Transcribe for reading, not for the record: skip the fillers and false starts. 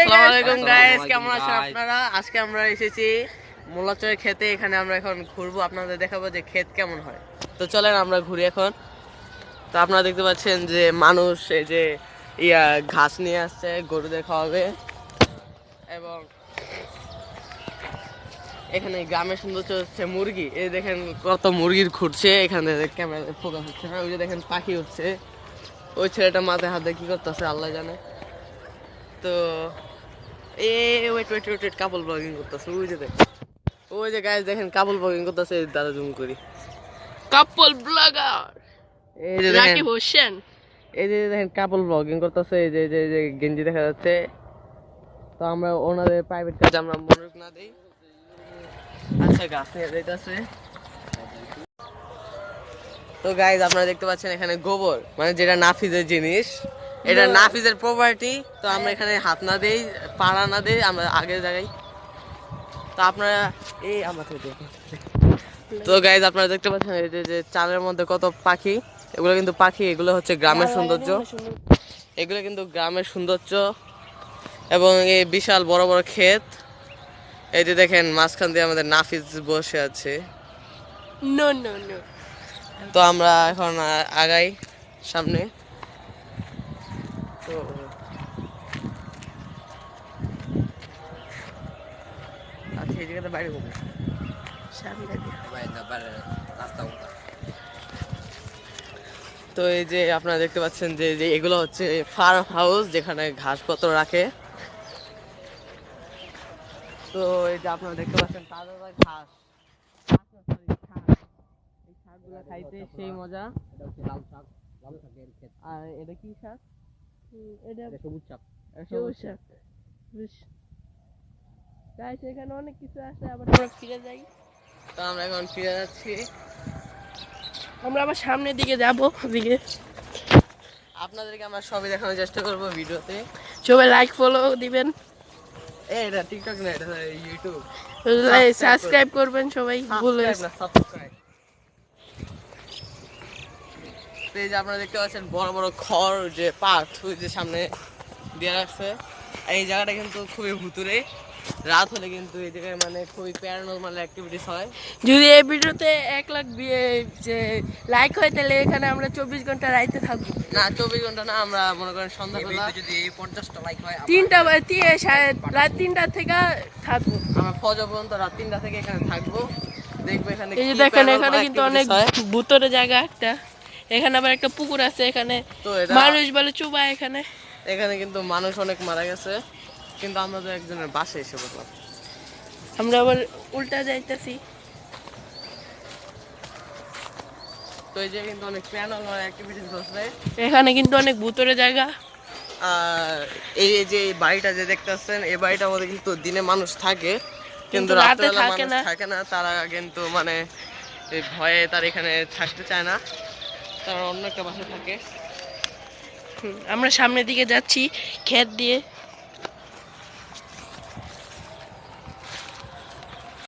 আসসালামু আলাইকুম গাইস, কেমন আছেন আপনারা? আজকে আমরা এসেছি মোল্লাচরের ক্ষেতে। এখানে আমরা এখন ঘুরবো, আপনাদের দেখাবো যে ক্ষেত কেমন হয়। তো চলেন আমরা ঘুরি এখন। তো আপনারা দেখতে পাচ্ছেন যে মানুষ এই যে ঘাস নিয়ে আসছে গরুদের খাওয়াবে, এবং এখানে গ্রামের সৌন্দর্য হচ্ছে মুরগি। এই দেখেন কত মুরগির ঘুরছে, এখানে ক্যামেরা ফোকাস হচ্ছে না। ওই যে দেখেন পাখি হচ্ছে, ওই ছেলেটা মাথায় হাতে কি করতেছে আল্লাহ জানে। তো ওয়েট কাপল ব্লগিং করতেছে। ওই যে গাইস দেখেন কাপল ব্লগিং করতেছে, দাদা জুম করি কাপল ব্লগার। এই যে রাকিব হোসেন, এই যে দেখেন কাপল ব্লগিং করতেছে। এই যে যে গেঞ্জি দেখা যাচ্ছে। তো আমরা ওনাদের প্রাইভেট কাজে আমরা মনোযোগ না দেই। আচ্ছা গাছ নিয়ে যাইতেছে। তো গাইস আপনারা দেখতে পাচ্ছেন এখানে গোবর, মানে যেটা নাফিজের জিনিস, এটা নাফিজের প্রপার্টি। তো আমরা এখানে হাত না দেই, পাড়া না দেই, আমরা আগে জায়গায়। তো আপনারা এই আমাকে দেখুন। তো গাইজ আপনারা দেখতে পাচ্ছেন এই যে চালের মধ্যে কত পাখি। এগুলো কিন্তু পাখি, এগুলো হচ্ছে গ্রামের সৌন্দর্য। এগুলো কিন্তু গ্রামের সৌন্দর্য। এবং এই বিশাল বড় বড় ক্ষেত। এই যে দেখেন মাঝখান দিয়ে আমাদের নাফিজ বসে আছে। তো আমরা এখন আগাই সামনে। তো আচ্ছা এই জায়গাতে বাইরে ঘুরবো তো এই যে আপনারা দেখতে পাচ্ছেন যে এগুলো হচ্ছে ফার্ম হাউস, যেখানে ঘাসপত্র রাখে। তো এই যে আপনারা দেখতে পাচ্ছেন তাজা ঘাস, এই শাকগুলো খাইতে সেই মজা। আর এটা কি শাক? এটা সবুজ শাক। সবুজ শাক। গাইস এখানে অনেক কিছু আছে, আবার আমরা ফিরে যাই। তো আমরা এখন ফিরে যাচ্ছি, আমরা আবার সামনের দিকে যাবো। ওদিকে আপনাদেরকে আমরা সবই দেখানোর চেষ্টা করবো ভিডিওতে। সবাই লাইক ফলো দিবেন। এটা টিকটক না, এটা ইউটিউব। সাবস্ক্রাইব করবেন সবাই, ভুলে না সাবস্ক্রাইব। তো এই যে আপনারা দেখতে পাচ্ছেন বড় বড় খড়, যে পাট ওই যে সামনে দিয়ে রাখছে। এই জায়গাটা কিন্তু খুবই ভুতুরে। রাত হলে কিন্তু এই জায়গায় মানে খুবই প্যারানরমাল অ্যাক্টিভিটিস হয়। যদি এই ভিডিওতে 1 লাখ যে লাইক হয়, তাহলে এখানে আমরা 24 ঘন্টা রাইতে থাকবো। না 24 ঘন্টা না, আমরা মনে করেন সন্ধ্যাবেলা যদি 50টা লাইক হয়, রাত 3টা থেকে থাকবো। আমরা ফজর পর্যন্ত রাত 3টা থেকে এখানে থাকবো, দেখবো এখানে। এই যে দেখেন এখানে কিন্তু অনেক ভুতুরে জায়গা একটা। এখানে আবার একটা পুকুর আছে, এখানে মানুষ বলে চুবা। এখানে কিন্তু মানুষ অনেক মারা গেছে, কিন্তু আমরা তো একজনের বাসায় এসে বললাম। আমরা আবার উল্টা যাইতেছি। তো এই যে কিন্তু অনেক প্যারানরমাল অ্যাক্টিভিটিস হচ্ছে এখানে, কিন্তু অনেক ভুতুরে জায়গা। আর এই যে বাড়িটা যে দেখতেছেন, এই বাড়িটার মধ্যে কিন্তু দিনে মানুষ থাকে, কিন্তু রাতে থাকে না। তারা কিন্তু মানে এই ভয়ে তার এখানে থাকতে চায় না, তারা অন্য একটা বাসায় থাকে। আমরা সামনের দিকে যাচ্ছি ক্ষেত দিয়ে।